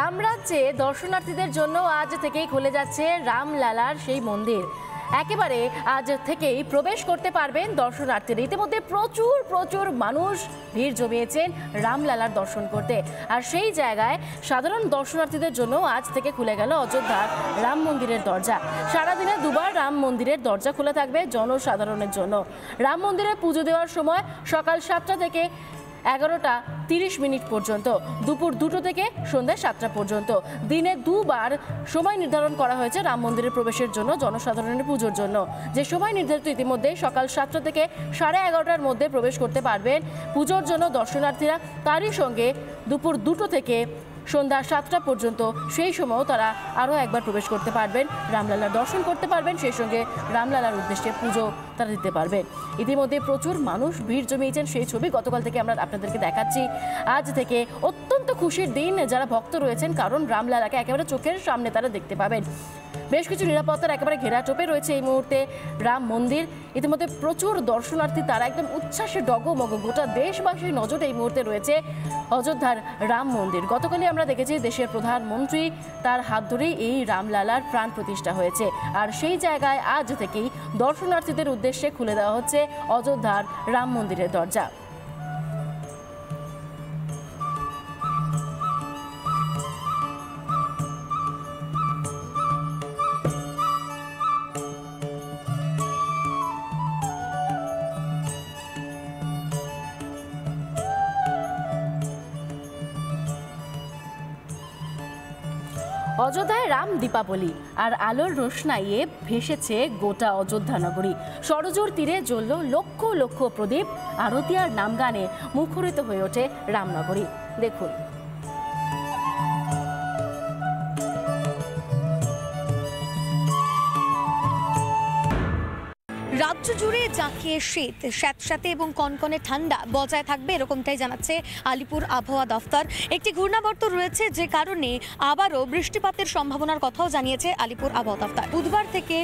রামরাজ্যে দর্শনার্থীদের জন্য আজ থেকেই খুলে যাচ্ছে রামলালার সেই মন্দির। একেবারে আজ থেকেই প্রবেশ করতে পারবেন দর্শনার্থীরা। ইতিমধ্যে প্রচুর প্রচুর মানুষ ভিড় জমিয়েছেন রামলালার দর্শন করতে। আর সেই জায়গায় সাধারণ দর্শনার্থীদের জন্য আজ থেকে খুলে গেল অযোধ্যার রাম মন্দিরের দরজা। সারাদিনে দুবার রাম মন্দিরের দরজা খোলা থাকবে জনসাধারণের জন্য। রাম মন্দিরে পুজো দেওয়ার সময় সকাল 7টা থেকে 11টা 30 পর্যন্ত, দুপুর 2টো থেকে সন্ধ্যা 7টা পর্যন্ত দিনে দুবার সময় নির্ধারণ করা হয়েছে রাম মন্দিরে প্রবেশের জন্য, জনসাধারণের পুজোর জন্য। যে সময় নির্ধারিত ইতিমধ্যে সকাল 7টা থেকে 11:30টার মধ্যে প্রবেশ করতে পারবেন পুজোর জন্য দর্শনার্থীরা। তারই সঙ্গে দুপুর 2টো থেকে সন্ধ্যা 7টা পর্যন্ত সেই সময়ও তারা আরও একবার প্রবেশ করতে পারবেন, রামলালার দর্শন করতে পারবেন, সেই সঙ্গে রামলালার উদ্দেশ্যে পুজো তারা দিতে পারবেন। ইতিমধ্যে প্রচুর মানুষ ভিড় জমিয়েছেন, সেই ছবি গতকাল থেকে আমরা আপনাদেরকে দেখাচ্ছি। আজ থেকে অত্যন্ত খুশির দিন যারা ভক্ত রয়েছেন, কারণ রামলালাকে একেবারে চোখের সামনে তারা দেখতে পাবেন। বেশ কিছু নিরাপত্তার একেবারে ঘেরাটোপে রয়েছে এই মুহূর্তে রাম মন্দির। ইতিমধ্যে প্রচুর দর্শনার্থী তারা একদম উচ্ছ্বাসে ডগমগ, গোটা দেশবাসীর নজরে এই মুহূর্তে রয়েছে অযোধ্যার রাম মন্দির। গতকালই আমরা দেখেছি দেশের প্রধানমন্ত্রী তার হাত ধরেই এই রামলালার প্রাণ প্রতিষ্ঠা হয়েছে। আর সেই জায়গায় আজ থেকেই দর্শনার্থীদের উদ্দেশ্যে খুলে দেওয়া হচ্ছে অযোধ্যার রাম মন্দিরের দরজা। অযোধ্যায় রাম দীপাবলি আর আলোর রোশনাইয়ে ভেসেছে গোটা অযোধ্যা নগরী। সরজুর তীরে জ্বলল লক্ষ লক্ষ প্রদীপ, আরতি আর নাম গানে মুখরিত হয়ে ওঠে রামনগরী। দেখুন, রাজ্য জুড়ে জাঁকিয়ে শীত, স্যাঁতস্যাঁতে এবং কনকনে ঠান্ডা বজায় থাকবে এরকমটাই জানাচ্ছে আলিপুর আবহাওয়া দফতর। একটি ঘূর্ণাবর্ত রয়েছে যে কারণে আবারও বৃষ্টিপাতের সম্ভাবনার কথাও জানিয়েছে আলিপুর আবহাওয়া দফতর। বুধবার থেকে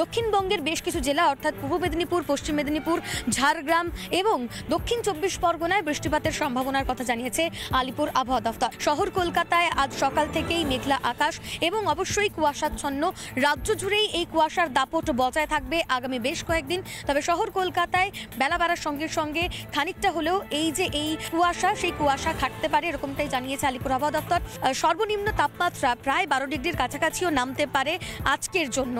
দক্ষিণবঙ্গের বেশ কিছু জেলা অর্থাৎ পূর্ব মেদিনীপুর, পশ্চিম মেদিনীপুর, ঝাড়গ্রাম এবং দক্ষিণ 24 পরগনায় বৃষ্টিপাতের সম্ভাবনার কথা জানিয়েছে আলিপুর আবহাওয়া দফতর। শহর কলকাতায় আজ সকাল থেকেই মেঘলা আকাশ এবং অবশ্যই কুয়াশাচ্ছন্ন। রাজ্য জুড়েই এই কুয়াশার দাপট বজায় থাকবে আগামী বেশ কয়েকদিন। তবে শহর কলকাতায় বেলা বাড়ার সঙ্গে সঙ্গে খানিকটা হলেও এই যে এই কুয়াশা, সেই কুয়াশা কাটতে পারে এরকমটাই জানিয়েছে আলিপুর আবহাওয়া দপ্তর। সর্বনিম্ন তাপমাত্রা প্রায় 12 ডিগ্রির কাছাকাছিও নামতে পারে আজকের জন্য।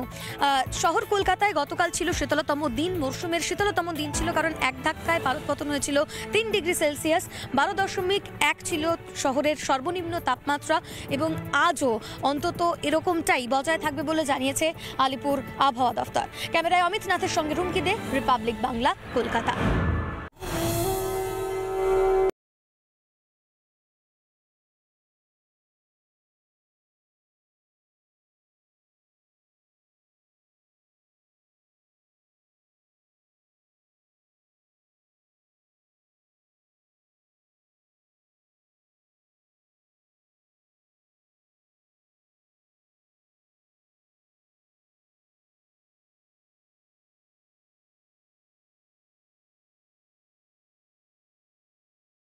শহর কলকাতায় গতকাল ছিল শীতলতম দিন, মরশুমের শীতলতম দিন ছিল, কারণ এক ধাক্কায় পারদপতন হয়েছিল 3 ডিগ্রি সেলসিয়াস। 12.1 ছিল শহরের সর্বনিম্ন তাপমাত্রা এবং আজও অন্তত এরকমটাই বজায় থাকবে বলে জানিয়েছে আলিপুর আবহাওয়া দপ্তর। ক্যামেরায় অমিত নাথের সঙ্গে রুমকি দে, রিপাবলিক বাংলা, কলকাতা।